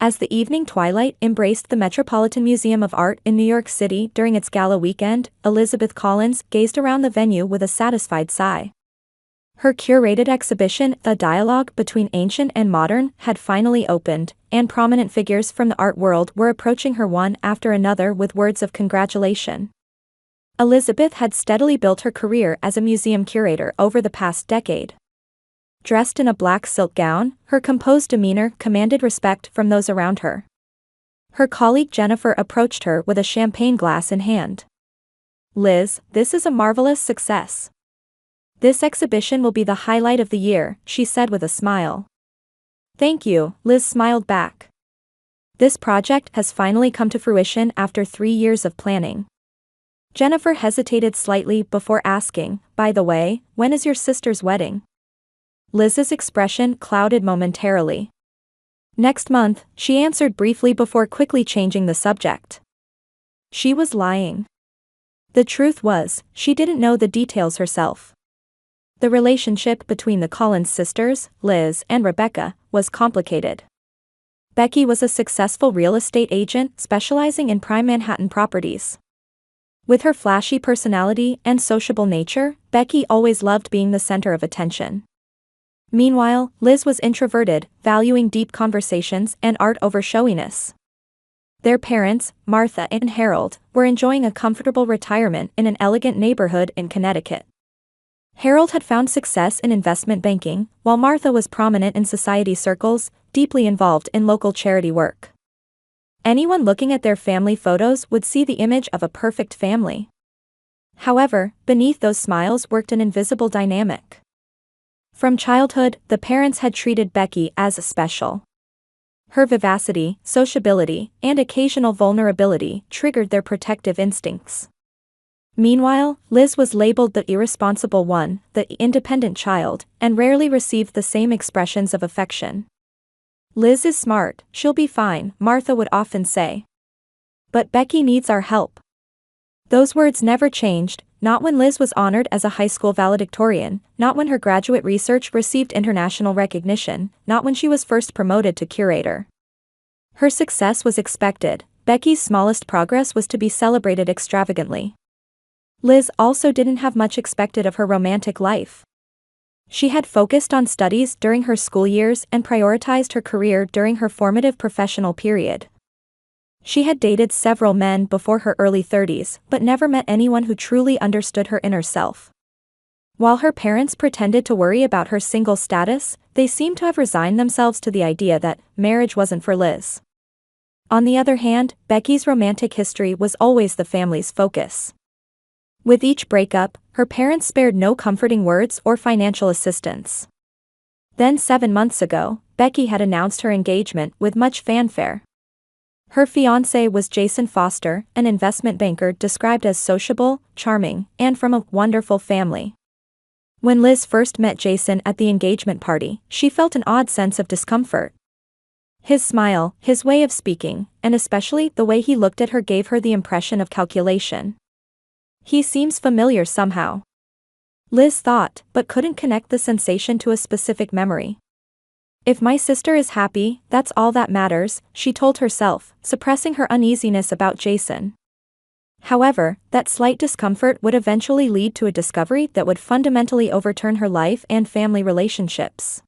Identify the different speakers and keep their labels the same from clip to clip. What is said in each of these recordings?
Speaker 1: As the evening twilight embraced the Metropolitan Museum of Art in New York City during its gala weekend, Elizabeth Collins gazed around the venue with a satisfied sigh. Her curated exhibition, A Dialogue Between Ancient and Modern, had finally opened, and prominent figures from the art world were approaching her one after another with words of congratulation. Elizabeth had steadily built her career as a museum curator over the past decade. Dressed in a black silk gown, her composed demeanor commanded respect from those around her. Her colleague Jennifer approached her with a champagne glass in hand. "Liz, this is a marvelous success. This exhibition will be the highlight of the year," she said with a smile. "Thank you," Liz smiled back. "This project has finally come to fruition after 3 years of planning." Jennifer hesitated slightly before asking, "By the way, when is your sister's wedding?" Liz's expression clouded momentarily. "Next month," she answered briefly before quickly changing the subject. She was lying. The truth was, she didn't know the details herself. The relationship between the Collins sisters, Liz and Rebecca, was complicated. Becky was a successful real estate agent specializing in prime Manhattan properties. With her flashy personality and sociable nature, Becky always loved being the center of attention. Meanwhile, Liz was introverted, valuing deep conversations and art over showiness. Their parents, Martha and Harold, were enjoying a comfortable retirement in an elegant neighborhood in Connecticut. Harold had found success in investment banking, while Martha was prominent in society circles, deeply involved in local charity work. Anyone looking at their family photos would see the image of a perfect family. However, beneath those smiles worked an invisible dynamic. From childhood, the parents had treated Becky as special. Her vivacity, sociability, and occasional vulnerability triggered their protective instincts. Meanwhile, Liz was labeled the irresponsible one, the independent child, and rarely received the same expressions of affection. "Liz is smart, she'll be fine," Martha would often say. "But Becky needs our help." Those words never changed, not when Liz was honored as a high school valedictorian, not when her graduate research received international recognition, not when she was first promoted to curator. Her success was expected, Becky's smallest progress was to be celebrated extravagantly. Liz also didn't have much expected of her romantic life. She had focused on studies during her school years and prioritized her career during her formative professional period. She had dated several men before her early 30s, but never met anyone who truly understood her inner self. While her parents pretended to worry about her single status, they seemed to have resigned themselves to the idea that marriage wasn't for Liz. On the other hand, Becky's romantic history was always the family's focus. With each breakup, her parents spared no comforting words or financial assistance. Then 7 months ago, Becky had announced her engagement with much fanfare. Her fiancé was Jason Foster, an investment banker described as sociable, charming, and from a wonderful family. When Liz first met Jason at the engagement party, she felt an odd sense of discomfort. His smile, his way of speaking, and especially the way he looked at her gave her the impression of calculation. "He seems familiar somehow," Liz thought, but couldn't connect the sensation to a specific memory. "If my sister is happy, that's all that matters," she told herself, suppressing her uneasiness about Jason. However, that slight discomfort would eventually lead to a discovery that would fundamentally overturn her life and family relationships.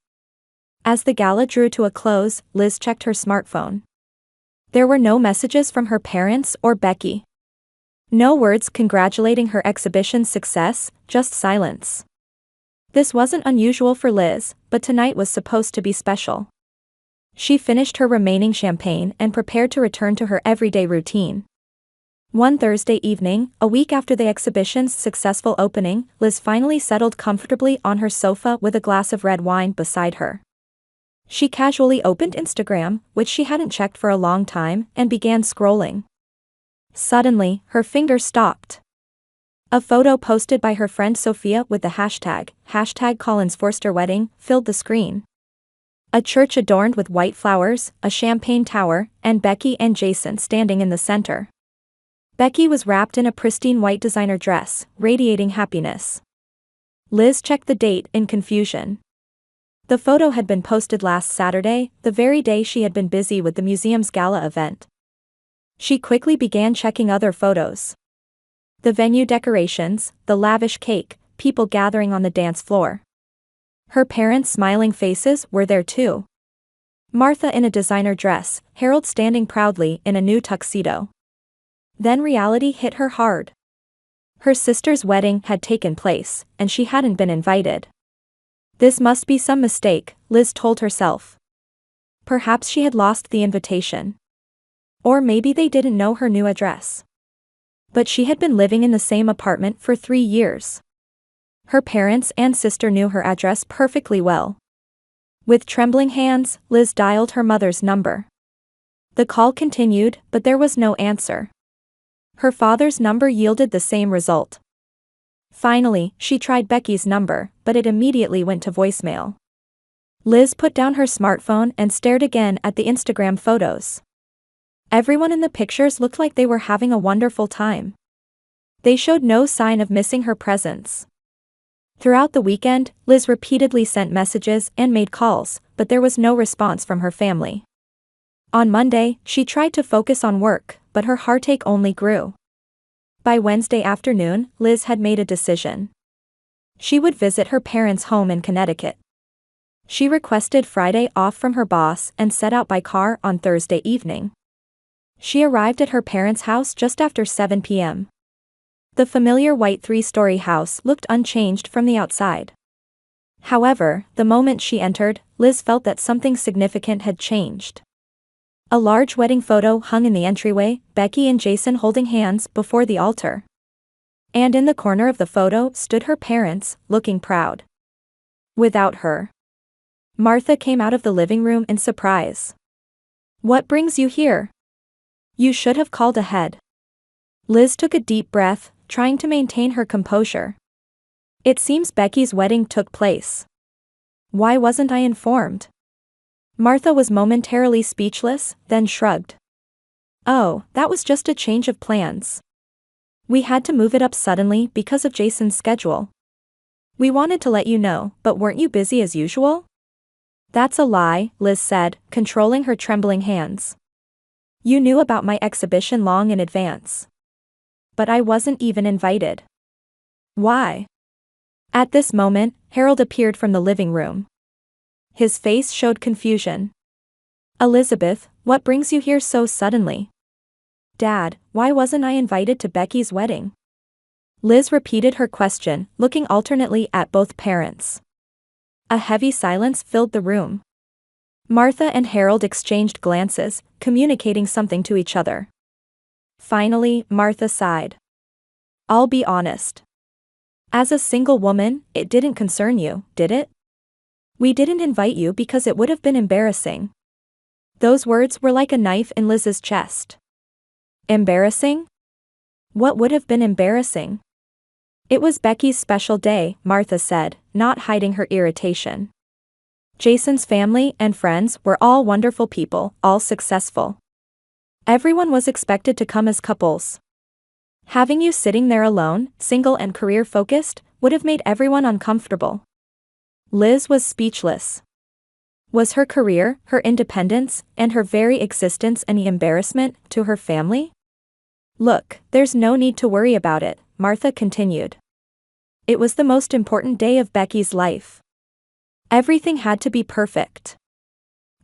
Speaker 1: As the gala drew to a close, Liz checked her smartphone. There were no messages from her parents or Becky. No words congratulating her exhibition's success, just silence. This wasn't unusual for Liz, but tonight was supposed to be special. She finished her remaining champagne and prepared to return to her everyday routine. One Thursday evening, a week after the exhibition's successful opening, Liz finally settled comfortably on her sofa with a glass of red wine beside her. She casually opened Instagram, which she hadn't checked for a long time, and began scrolling. Suddenly, her finger stopped. A photo posted by her friend Sophia with the hashtag #CollinsForsterWedding filled the screen. A church adorned with white flowers, a champagne tower, and Becky and Jason standing in the center. Becky was wrapped in a pristine white designer dress, radiating happiness. Liz checked the date in confusion. The photo had been posted last Saturday, the very day she had been busy with the museum's gala event. She quickly began checking other photos. The venue decorations, the lavish cake, people gathering on the dance floor. Her parents' smiling faces were there too. Martha in a designer dress, Harold standing proudly in a new tuxedo. Then reality hit her hard. Her sister's wedding had taken place, and she hadn't been invited. This must be some mistake, Liz told herself. Perhaps she had lost the invitation. Or maybe they didn't know her new address. But she had been living in the same apartment for 3 years. Her parents and sister knew her address perfectly well. With trembling hands, Liz dialed her mother's number. The call continued, but there was no answer. Her father's number yielded the same result. Finally, she tried Becky's number, but it immediately went to voicemail. Liz put down her smartphone and stared again at the Instagram photos. Everyone in the pictures looked like they were having a wonderful time. They showed no sign of missing her presence. Throughout the weekend, Liz repeatedly sent messages and made calls, but there was no response from her family. On Monday, she tried to focus on work, but her heartache only grew. By Wednesday afternoon, Liz had made a decision. She would visit her parents' home in Connecticut. She requested Friday off from her boss and set out by car on Thursday evening. She arrived at her parents' house just after 7 p.m. The familiar white 3-story house looked unchanged from the outside. However, the moment she entered, Liz felt that something significant had changed. A large wedding photo hung in the entryway, Becky and Jason holding hands before the altar. And in the corner of the photo stood her parents, looking proud. Without her. Martha came out of the living room in surprise. "What brings you here? You should have called ahead." Liz took a deep breath, trying to maintain her composure. "It seems Becky's wedding took place. Why wasn't I informed?" Martha was momentarily speechless, then shrugged. "Oh, that was just a change of plans. We had to move it up suddenly because of Jason's schedule. We wanted to let you know, but weren't you busy as usual?" "That's a lie," Liz said, controlling her trembling hands. "You knew about my exhibition long in advance. But I wasn't even invited." "Why?" At this moment, Harold appeared from the living room. His face showed confusion. "Elizabeth, what brings you here so suddenly?" "Dad, why wasn't I invited to Becky's wedding?" Liz repeated her question, looking alternately at both parents. A heavy silence filled the room. Martha and Harold exchanged glances, communicating something to each other. Finally, Martha sighed. "I'll be honest. As a single woman, it didn't concern you, did it? We didn't invite you because it would have been embarrassing." Those words were like a knife in Liz's chest. Embarrassing? What would have been embarrassing? "It was Becky's special day," Martha said, not hiding her irritation. Jason's family and friends were all wonderful people, all successful. Everyone was expected to come as couples. Having you sitting there alone, single and career-focused, would have made everyone uncomfortable. Liz was speechless. Was her career, her independence, and her very existence any embarrassment to her family? "Look, there's no need to worry about it," Martha continued. "It was the most important day of Becky's life. Everything had to be perfect."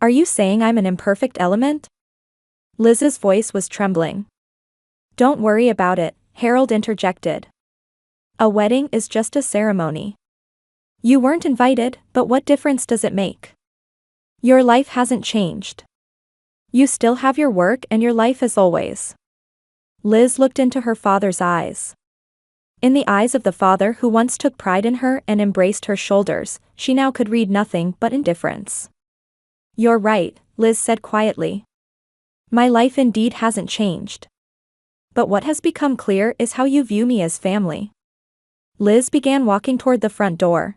Speaker 1: "Are you saying I'm an imperfect element?" Liz's voice was trembling. "Don't worry about it," Harold interjected. "A wedding is just a ceremony. You weren't invited, but what difference does it make? Your life hasn't changed. You still have your work and your life as always." Liz looked into her father's eyes. In the eyes of the father who once took pride in her and embraced her shoulders, she now could read nothing but indifference. "You're right," Liz said quietly. "My life indeed hasn't changed. But what has become clear is how you view me as family." Liz began walking toward the front door.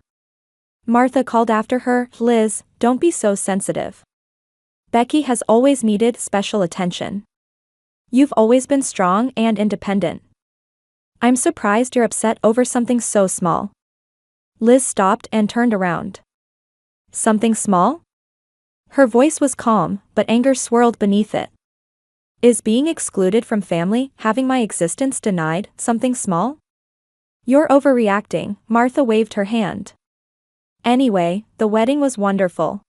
Speaker 1: Martha called after her, "Liz, don't be so sensitive. Becky has always needed special attention. You've always been strong and independent. I'm surprised you're upset over something so small." Liz stopped and turned around. Something small? Her voice was calm, but anger swirled beneath it. Is being excluded from family, having my existence denied, something small? You're overreacting, Martha waved her hand. Anyway, the wedding was wonderful.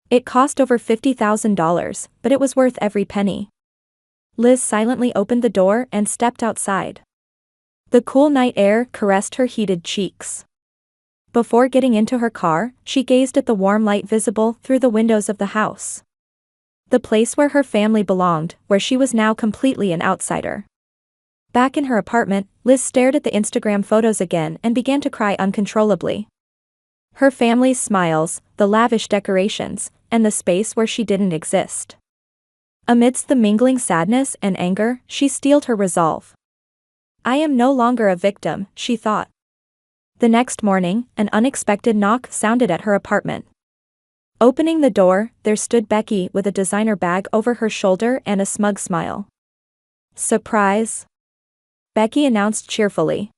Speaker 1: It cost over $50,000, but it was worth every penny. Liz silently opened the door and stepped outside. The cool night air caressed her heated cheeks. Before getting into her car, she gazed at the warm light visible through the windows of the house. The place where her family belonged, where she was now completely an outsider. Back in her apartment, Liz stared at the Instagram photos again and began to cry uncontrollably. Her family's smiles, the lavish decorations, and the space where she didn't exist. Amidst the mingling sadness and anger, she steeled her resolve. I am no longer a victim, she thought. The next morning, an unexpected knock sounded at her apartment. Opening the door, there stood Becky with a designer bag over her shoulder and a smug smile. Surprise! Becky announced cheerfully.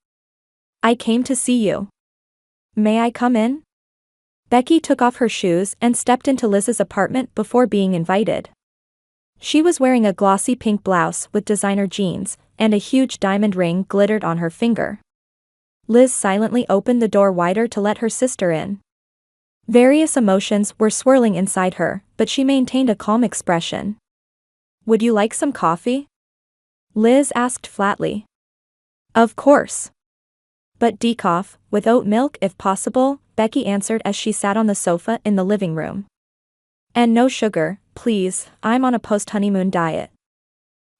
Speaker 1: I came to see you. May I come in? Becky took off her shoes and stepped into Liz's apartment before being invited. She was wearing a glossy pink blouse with designer jeans, and a huge diamond ring glittered on her finger. Liz silently opened the door wider to let her sister in. Various emotions were swirling inside her, but she maintained a calm expression. Would you like some coffee? Liz asked flatly. Of course. But decaf, with oat milk if possible, Becky answered as she sat on the sofa in the living room. And no sugar, please, I'm on a post-honeymoon diet.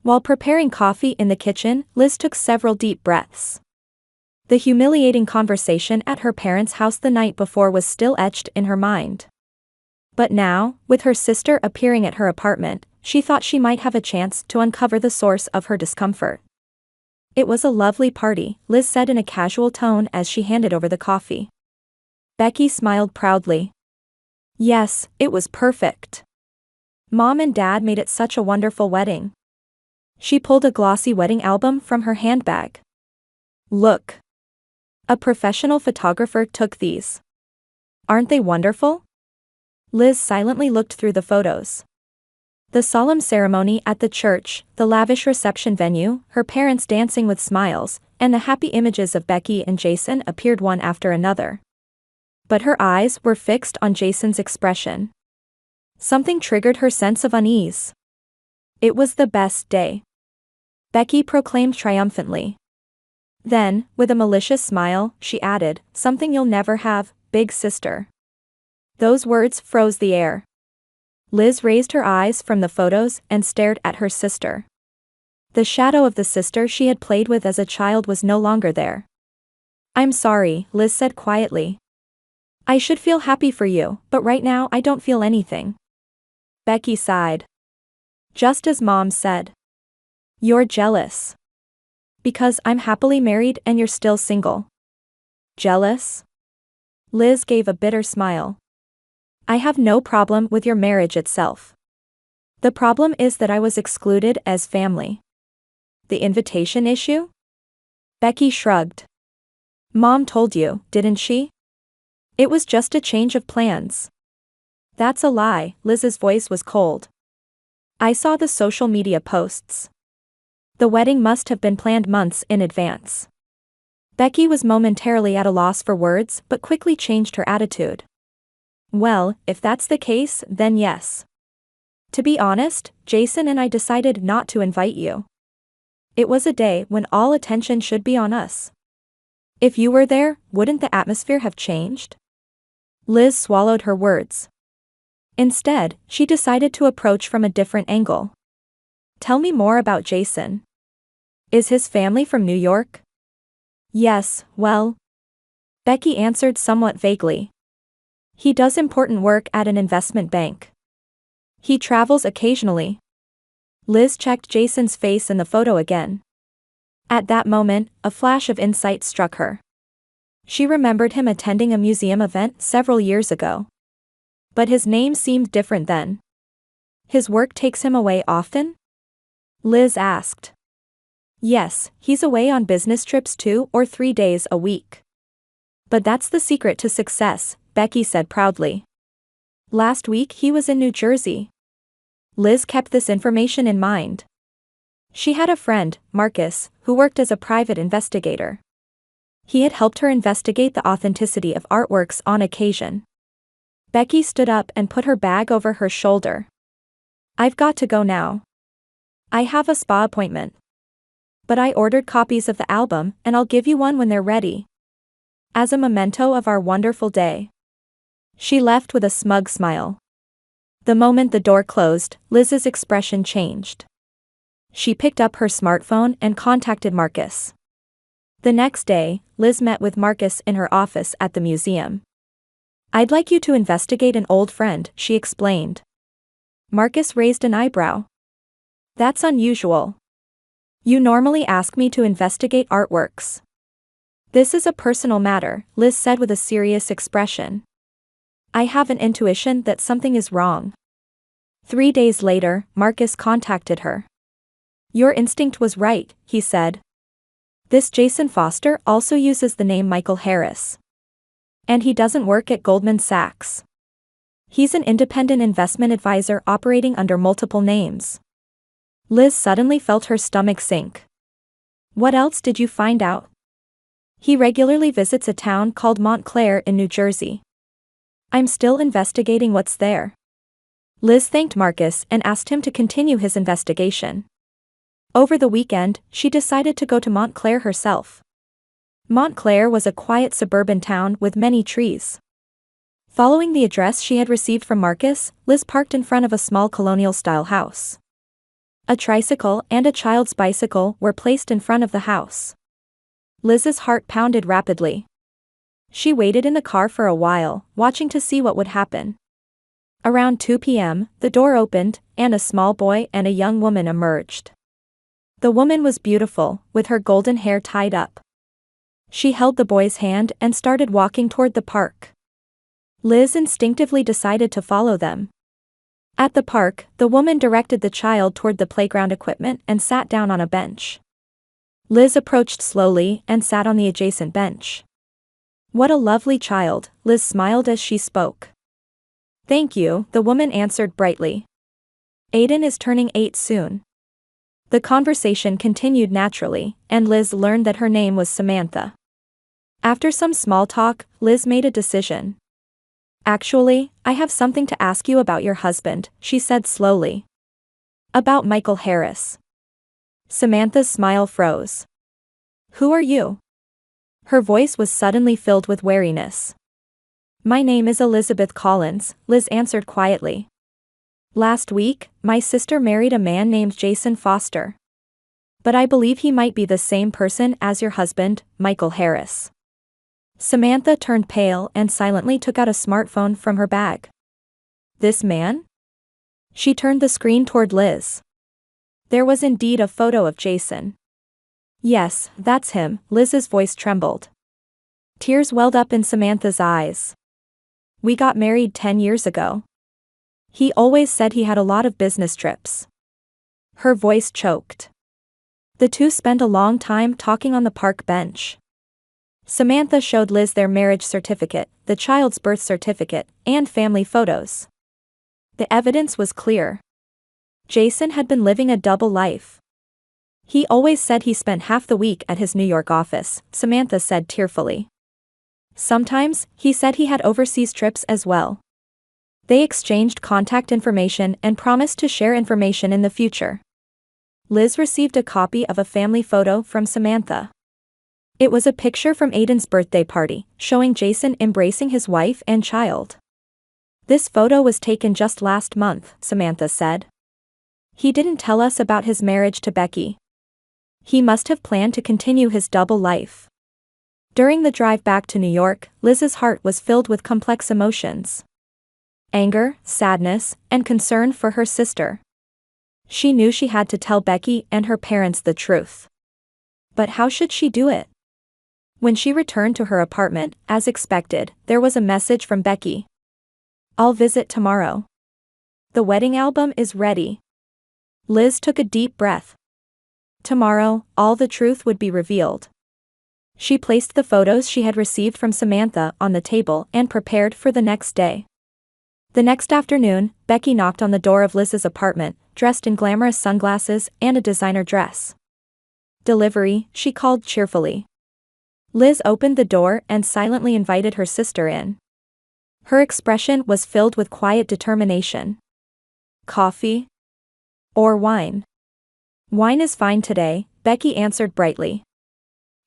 Speaker 1: While preparing coffee in the kitchen, Liz took several deep breaths. The humiliating conversation at her parents' house the night before was still etched in her mind. But now, with her sister appearing at her apartment, she thought she might have a chance to uncover the source of her discomfort. It was a lovely party, Liz said in a casual tone as she handed over the coffee. Becky smiled proudly. Yes, it was perfect. Mom and Dad made it such a wonderful wedding. She pulled a glossy wedding album from her handbag. Look. A professional photographer took these. Aren't they wonderful? Liz silently looked through the photos. The solemn ceremony at the church, the lavish reception venue, her parents dancing with smiles, and the happy images of Becky and Jason appeared one after another. But her eyes were fixed on Jason's expression. Something triggered her sense of unease. It was the best day. Becky proclaimed triumphantly. Then, with a malicious smile, she added, something you'll never have, big sister. Those words froze the air. Liz raised her eyes from the photos and stared at her sister. The shadow of the sister she had played with as a child was no longer there. I'm sorry, Liz said quietly. I should feel happy for you, but right now I don't feel anything. Becky sighed. Just as Mom said. You're jealous. Because I'm happily married and you're still single. Jealous? Liz gave a bitter smile. I have no problem with your marriage itself. The problem is that I was excluded as family. The invitation issue? Becky shrugged. Mom told you, didn't she? It was just a change of plans. That's a lie, Liz's voice was cold. I saw the social media posts. The wedding must have been planned months in advance. Becky was momentarily at a loss for words but quickly changed her attitude. Well, if that's the case, then yes. To be honest, Jason and I decided not to invite you. It was a day when all attention should be on us. If you were there, wouldn't the atmosphere have changed? Liz swallowed her words. Instead, she decided to approach from a different angle. Tell me more about Jason. Is his family from New York? Yes, well. Becky answered somewhat vaguely. He does important work at an investment bank. He travels occasionally. Liz checked Jason's face in the photo again. At that moment, a flash of insight struck her. She remembered him attending a museum event several years ago. But his name seemed different then. His work takes him away often? Liz asked. Yes, he's away on business trips 2 or 3 days a week. But that's the secret to success, Becky said proudly. Last week he was in New Jersey. Liz kept this information in mind. She had a friend, Marcus, who worked as a private investigator. He had helped her investigate the authenticity of artworks on occasion. Becky stood up and put her bag over her shoulder. I've got to go now. I have a spa appointment. But I ordered copies of the album and I'll give you one when they're ready. As a memento of our wonderful day. She left with a smug smile. The moment the door closed, Liz's expression changed. She picked up her smartphone and contacted Marcus. The next day, Liz met with Marcus in her office at the museum. I'd like you to investigate an old friend, she explained. Marcus raised an eyebrow. That's unusual. You normally ask me to investigate artworks. This is a personal matter, Liz said with a serious expression. I have an intuition that something is wrong. 3 days later, Marcus contacted her. Your instinct was right, he said. This Jason Foster also uses the name Michael Harris. And he doesn't work at Goldman Sachs. He's an independent investment advisor operating under multiple names. Liz suddenly felt her stomach sink. What else did you find out? He regularly visits a town called Montclair in New Jersey. I'm still investigating what's there. Liz thanked Marcus and asked him to continue his investigation. Over the weekend, she decided to go to Montclair herself. Montclair was a quiet suburban town with many trees. Following the address she had received from Marcus, Liz parked in front of a small colonial-style house. A tricycle and a child's bicycle were placed in front of the house. Liz's heart pounded rapidly. She waited in the car for a while, watching to see what would happen. Around 2 p.m., the door opened, and a small boy and a young woman emerged. The woman was beautiful, with her golden hair tied up. She held the boy's hand and started walking toward the park. Liz instinctively decided to follow them. At the park, the woman directed the child toward the playground equipment and sat down on a bench. Liz approached slowly and sat on the adjacent bench. What a lovely child, Liz smiled as she spoke. Thank you, the woman answered brightly. Aiden is turning 8 soon. The conversation continued naturally, and Liz learned that her name was Samantha. After some small talk, Liz made a decision. Actually, I have something to ask you about your husband, she said slowly. About Michael Harris. Samantha's smile froze. Who are you? Her voice was suddenly filled with wariness. My name is Elizabeth Collins, Liz answered quietly. Last week, my sister married a man named Jason Foster. But I believe he might be the same person as your husband, Michael Harris. Samantha turned pale and silently took out a smartphone from her bag. This man? She turned the screen toward Liz. There was indeed a photo of Jason. Yes, that's him, Liz's voice trembled. Tears welled up in Samantha's eyes. We got married 10 years ago. He always said he had a lot of business trips. Her voice choked. The two spent a long time talking on the park bench. Samantha showed Liz their marriage certificate, the child's birth certificate, and family photos. The evidence was clear. Jason had been living a double life. He always said he spent half the week at his New York office, Samantha said tearfully. Sometimes, he said he had overseas trips as well. They exchanged contact information and promised to share information in the future. Liz received a copy of a family photo from Samantha. It was a picture from Aiden's birthday party, showing Jason embracing his wife and child. This photo was taken just last month, Samantha said. He didn't tell us about his marriage to Becky. He must have planned to continue his double life. During the drive back to New York, Liz's heart was filled with complex emotions. Anger, sadness, and concern for her sister. She knew she had to tell Becky and her parents the truth. But how should she do it? When she returned to her apartment, as expected, there was a message from Becky. I'll visit tomorrow. The wedding album is ready. Liz took a deep breath. Tomorrow, all the truth would be revealed. She placed the photos she had received from Samantha on the table and prepared for the next day. The next afternoon, Becky knocked on the door of Liz's apartment, dressed in glamorous sunglasses and a designer dress. "Delivery," she called cheerfully. Liz opened the door and silently invited her sister in. Her expression was filled with quiet determination. "Coffee? Or wine?" "Wine is fine today," Becky answered brightly.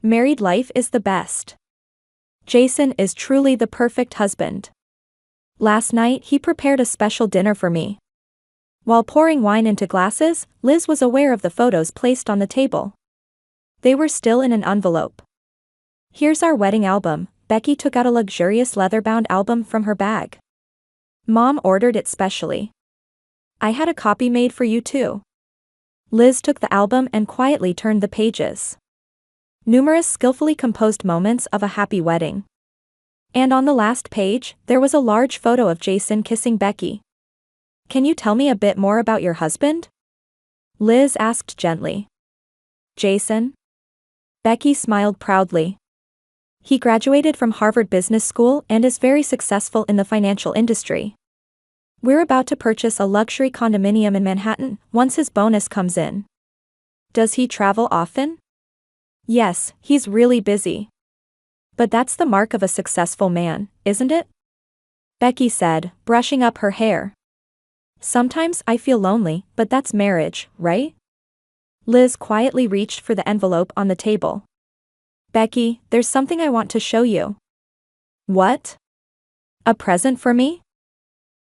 Speaker 1: "Married life is the best. Jason is truly the perfect husband. Last night he prepared a special dinner for me." While pouring wine into glasses, Liz was aware of the photos placed on the table. They were still in an envelope. "Here's our wedding album." Becky took out a luxurious leather-bound album from her bag. "Mom ordered it specially. I had a copy made for you too." Liz took the album and quietly turned the pages. Numerous skillfully composed moments of a happy wedding. And on the last page, there was a large photo of Jason kissing Becky. "Can you tell me a bit more about your husband?" Liz asked gently. "Jason?" Becky smiled proudly. "He graduated from Harvard Business School and is very successful in the financial industry. We're about to purchase a luxury condominium in Manhattan once his bonus comes in." "Does he travel often?" "Yes, he's really busy. But that's the mark of a successful man, isn't it?" Becky said, brushing up her hair. "Sometimes I feel lonely, but that's marriage, right?" Liz quietly reached for the envelope on the table. "Becky, there's something I want to show you." "What? A present for me?"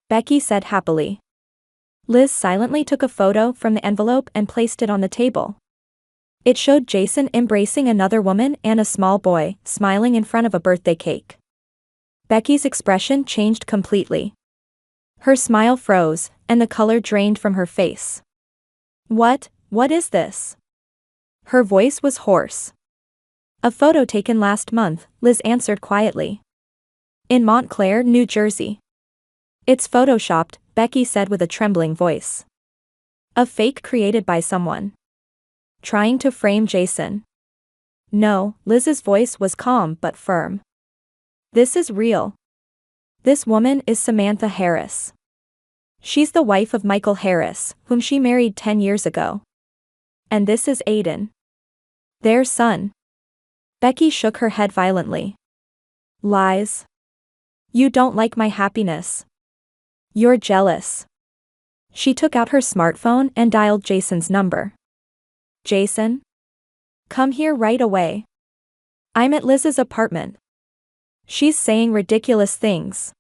Speaker 1: Becky said happily. Liz silently took a photo from the envelope and placed it on the table. It showed Jason embracing another woman and a small boy, smiling in front of a birthday cake. Becky's expression changed completely. Her smile froze, and the color drained from her face. What is this?" Her voice was hoarse. "A photo taken last month," Liz answered quietly. "In Montclair, New Jersey." "It's photoshopped," Becky said with a trembling voice. "A fake created by someone trying to frame Jason." "No," Liz's voice was calm but firm. "This is real. This woman is Samantha Harris. She's the wife of Michael Harris, whom she married 10 years ago. And this is Aiden, their son." Becky shook her head violently. "Lies. You don't like my happiness. You're jealous." She took out her smartphone and dialed Jason's number. "Jason? Come here right away. I'm at Liz's apartment. She's saying ridiculous things."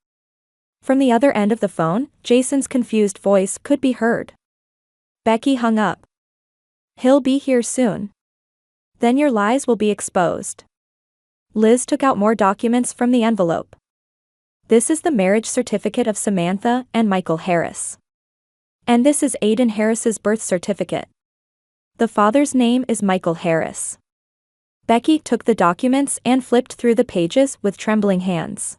Speaker 1: From the other end of the phone, Jason's confused voice could be heard. Becky hung up. "He'll be here soon. Then your lies will be exposed." Liz took out more documents from the envelope. "This is the marriage certificate of Samantha and Michael Harris. And this is Aiden Harris's birth certificate. The father's name is Michael Harris." Becky took the documents and flipped through the pages with trembling hands.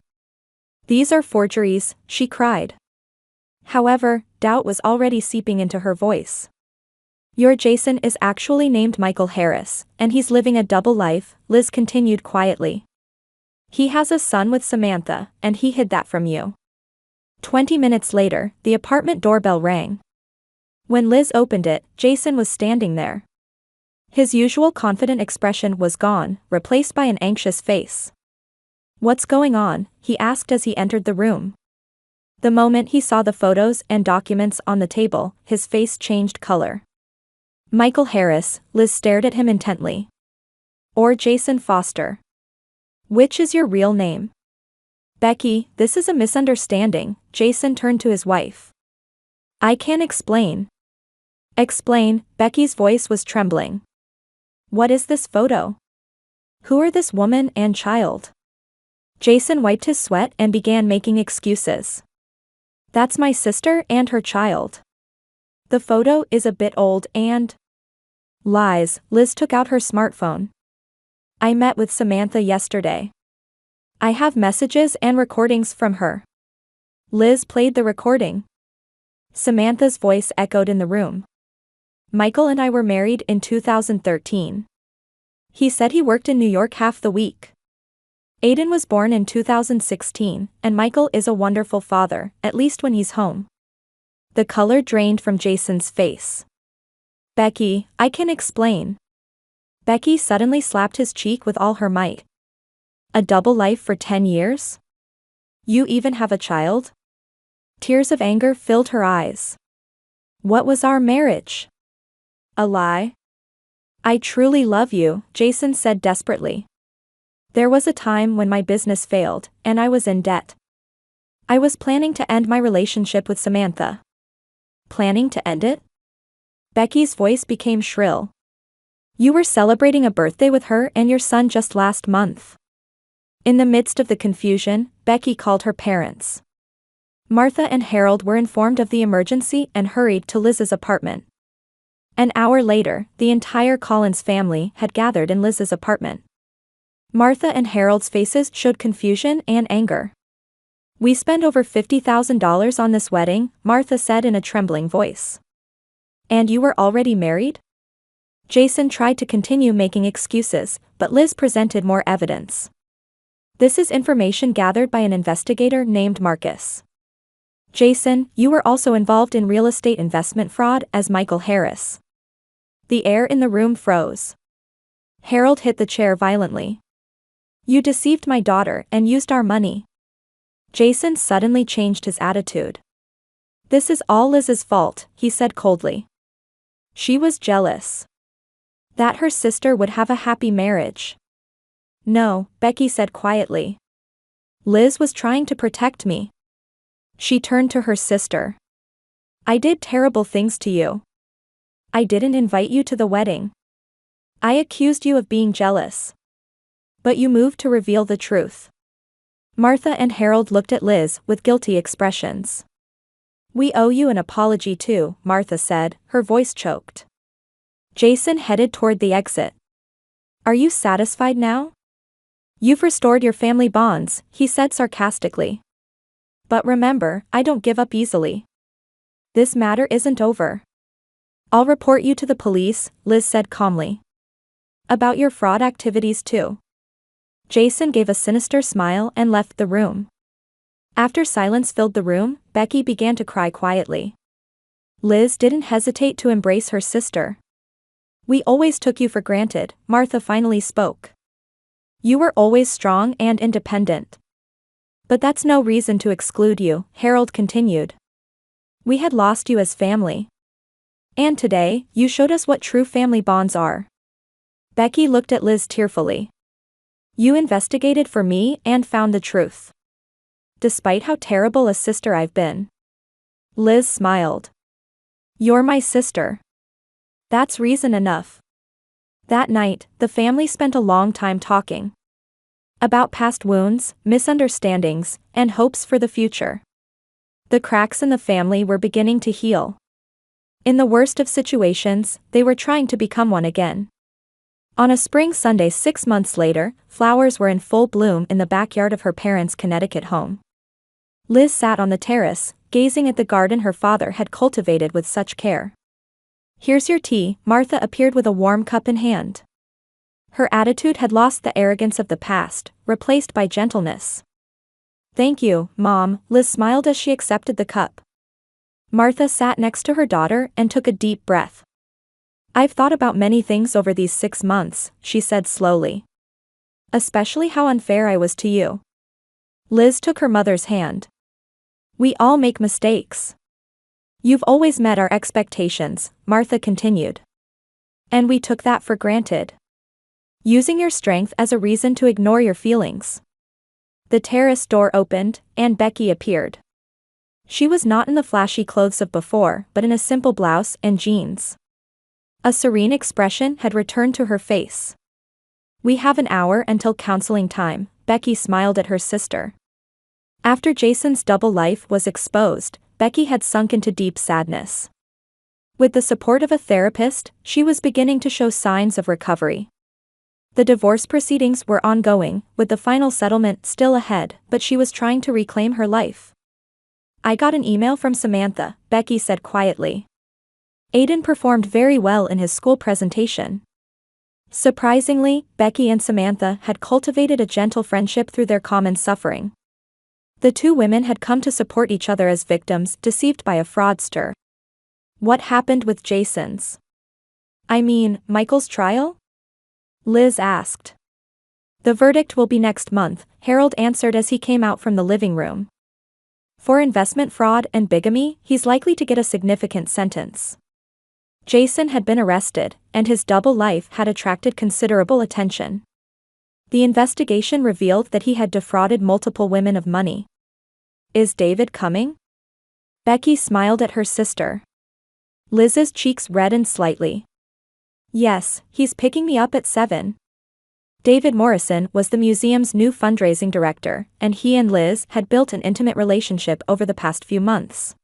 Speaker 1: "These are forgeries," she cried. However, doubt was already seeping into her voice. "Your Jason is actually named Michael Harris, and he's living a double life," Liz continued quietly. "He has a son with Samantha, and he hid that from you." 20 minutes later, the apartment doorbell rang. When Liz opened it, Jason was standing there. His usual confident expression was gone, replaced by an anxious face. "What's going on?" he asked as he entered the room. The moment he saw the photos and documents on the table, his face changed color. "Michael Harris," Liz stared at him intently. "Or Jason Foster. Which is your real name?" "Becky, this is a misunderstanding," Jason turned to his wife. "I can't explain." "Explain," Becky's voice was trembling. "What is this photo? Who are this woman and child?" Jason wiped his sweat and began making excuses. "That's my sister and her child. The photo is a bit old and..." "Lies," Liz took out her smartphone. "I met with Samantha yesterday. I have messages and recordings from her." Liz played the recording. Samantha's voice echoed in the room. "Michael and I were married in 2013. He said he worked in New York half the week. Aiden was born in 2016, and Michael is a wonderful father, at least when he's home. The color drained from Jason's face. Becky, I can explain. Becky suddenly slapped his cheek with all her might. A double life for 10 years? You even have a child? Tears of anger filled her eyes. What was our marriage? A lie? I truly love you, Jason said desperately. There was a time when my business failed, and I was in debt. I was planning to end my relationship with Samantha. Planning to end it? Becky's voice became shrill. You were celebrating a birthday with her and your son just last month. In the midst of the confusion, Becky called her parents. Martha and Harold were informed of the emergency and hurried to Liz's apartment. An hour later, the entire Collins family had gathered in Liz's apartment. Martha and Harold's faces showed confusion and anger. We spent over $50,000 on this wedding, Martha said in a trembling voice. And you were already married? Jason tried to continue making excuses, but Liz presented more evidence. This is information gathered by an investigator named Marcus. Jason, you were also involved in real estate investment fraud as Michael Harris. The air in the room froze. Harold hit the chair violently. You deceived my daughter and used our money. Jason suddenly changed his attitude. This is all Liz's fault, he said coldly. She was jealous. That her sister would have a happy marriage. No, Becky said quietly. Liz was trying to protect me. She turned to her sister. I did terrible things to you. I didn't invite you to the wedding. I accused you of being jealous. But you moved to reveal the truth. Martha and Harold looked at Liz with guilty expressions. We owe you an apology too, Martha said, her voice choked. Jason headed toward the exit. Are you satisfied now? You've restored your family bonds, he said sarcastically. But remember, I don't give up easily. This matter isn't over. I'll report you to the police, Liz said calmly. About your fraud activities too. Jason gave a sinister smile and left the room. After silence filled the room, Becky began to cry quietly. Liz didn't hesitate to embrace her sister. We always took you for granted, Martha finally spoke. You were always strong and independent. But that's no reason to exclude you, Harold continued. We had lost you as family. And today, you showed us what true family bonds are. Becky looked at Liz tearfully. You investigated for me and found the truth. Despite how terrible a sister I've been. Liz smiled. You're my sister. That's reason enough. That night, the family spent a long time talking. About past wounds, misunderstandings, and hopes for the future. The cracks in the family were beginning to heal. In the worst of situations, they were trying to become one again. On a spring Sunday 6 months later, flowers were in full bloom in the backyard of her parents' Connecticut home. Liz sat on the terrace, gazing at the garden her father had cultivated with such care. Here's your tea, Martha appeared with a warm cup in hand. Her attitude had lost the arrogance of the past, replaced by gentleness. Thank you, Mom, Liz smiled as she accepted the cup. Martha sat next to her daughter and took a deep breath. I've thought about many things over these 6 months, she said slowly. Especially how unfair I was to you. Liz took her mother's hand. We all make mistakes. You've always met our expectations, Martha continued. And we took that for granted. Using your strength as a reason to ignore your feelings. The terrace door opened, and Becky appeared. She was not in the flashy clothes of before, but in a simple blouse and jeans. A serene expression had returned to her face. We have an hour until counseling time, Becky smiled at her sister. After Jason's double life was exposed, Becky had sunk into deep sadness. With the support of a therapist, she was beginning to show signs of recovery. The divorce proceedings were ongoing, with the final settlement still ahead, but she was trying to reclaim her life. I got an email from Samantha, Becky said quietly. Aiden performed very well in his school presentation. Surprisingly, Becky and Samantha had cultivated a gentle friendship through their common suffering. The two women had come to support each other as victims deceived by a fraudster. What happened with Michael's trial? Liz asked. The verdict will be next month, Harold answered as he came out from the living room. For investment fraud and bigamy, he's likely to get a significant sentence. Jason had been arrested, and his double life had attracted considerable attention. The investigation revealed that he had defrauded multiple women of money. Is David coming? Becky smiled at her sister. Liz's cheeks reddened slightly. Yes, he's picking me up at 7. David Morrison was the museum's new fundraising director, and he and Liz had built an intimate relationship over the past few months.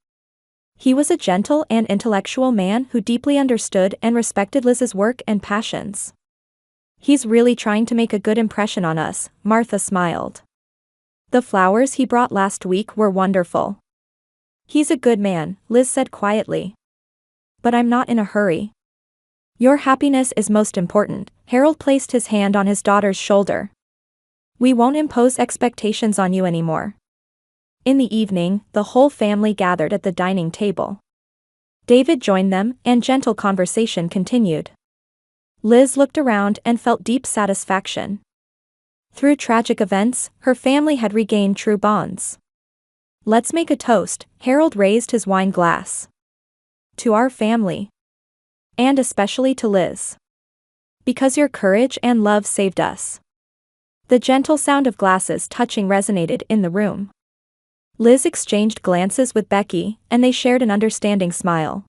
Speaker 1: He was a gentle and intellectual man who deeply understood and respected Liz's work and passions. He's really trying to make a good impression on us, Martha smiled. The flowers he brought last week were wonderful. He's a good man, Liz said quietly. But I'm not in a hurry. Your happiness is most important, Harold placed his hand on his daughter's shoulder. We won't impose expectations on you anymore. In the evening, the whole family gathered at the dining table. David joined them, and gentle conversation continued. Liz looked around and felt deep satisfaction. Through tragic events, her family had regained true bonds. Let's make a toast, Harold raised his wine glass. To our family. And especially to Liz. Because your courage and love saved us. The gentle sound of glasses touching resonated in the room. Liz exchanged glances with Becky, and they shared an understanding smile.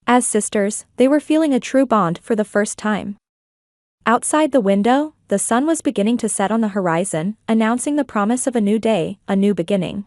Speaker 1: As sisters, they were feeling a true bond for the first time. Outside the window, the sun was beginning to set on the horizon, announcing the promise of a new day, a new beginning.